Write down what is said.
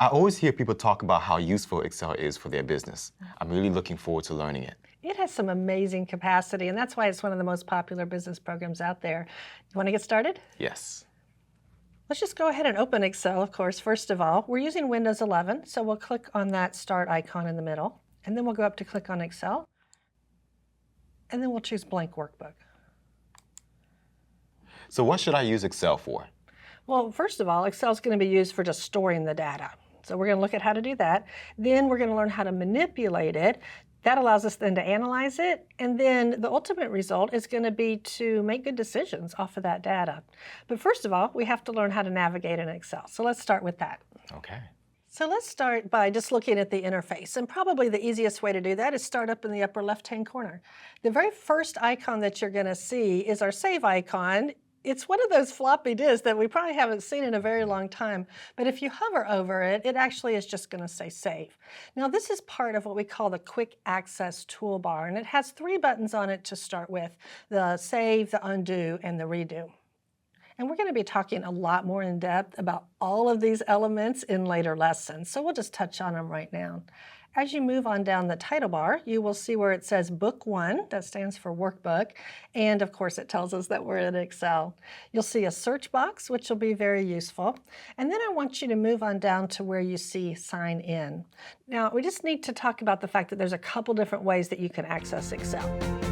I always hear people talk about how useful Excel is for their business. I'm really looking forward to learning it. It has some amazing capacity, and that's why it's one of the most popular business programs out there. You want to get started? Yes. Let's just go ahead and open Excel, of course. First of all, we're using Windows 11, so we'll click on that Start icon in the middle, and then we'll go up to click on Excel, and then we'll choose Blank Workbook. So what should I use Excel for? Well, first of all, Excel is going to be used for just storing the data. So we're going to look at how to do that. Then we're going to learn how to manipulate it. That allows us then to analyze it, and then the ultimate result is going to be to make good decisions off of that data. But first of all, we have to learn how to navigate in Excel. So let's start with that. Okay. So let's start by just looking at the interface, and probably the easiest way to do that is start up in the upper left-hand corner. The very first icon that you're going to see is our Save icon. It's one of those floppy disks that we probably haven't seen in a very long time, but if you hover over it, it actually is just going to say Save. Now this is part of what we call the Quick Access Toolbar, and it has 3 buttons on it to start with: the Save, the Undo, and the Redo. And we're going to be talking a lot more in depth about all of these elements in later lessons, so we'll just touch on them right now. As you move on down the title bar, you will see where it says Book 1, that stands for Workbook, and of course it tells us that we're in Excel. You'll see a search box, which will be very useful, and then I want you to move on down to where you see Sign In. Now, we just need to talk about the fact that there's a couple different ways that you can access Excel.